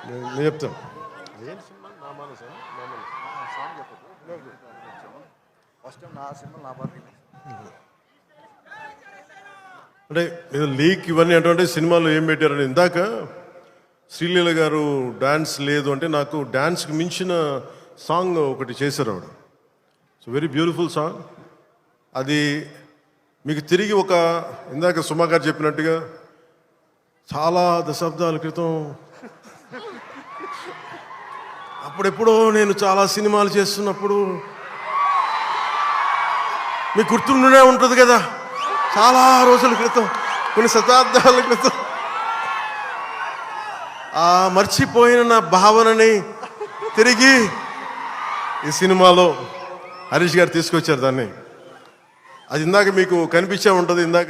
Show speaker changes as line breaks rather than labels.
నేను చెప్తాను. అంటే ఇది లీక్ ఇవన్నీ అంటే సినిమాలో ఏం పెట్టారని ఇందాక శ్రీలీల గారు డాన్స్ లేదు అంటే నాకు డాన్స్కి మించిన సాంగ్ ఒకటి చేశారు ఆవిడ. So very beautiful song. అది మీకు తిరిగి ఒక ఇందాక సుమా గారు చెప్పినట్టుగా చాలా దశాబ్దాల క్రితం అప్పుడెప్పుడో నేను చాలా సినిమాలు చేస్తున్నప్పుడు మీకు గుర్తుండే ఉంటుంది కదా, చాలా రోజుల క్రితం, కొన్ని శతాబ్దాల క్రితం ఆ మర్చిపోయిన నా భావనని తిరిగి ఈ సినిమాలో హరీష్ గారు తీసుకొచ్చారు దాన్ని. అది ఇందాక మీకు కనిపించే ఉంటుంది. ఇందాక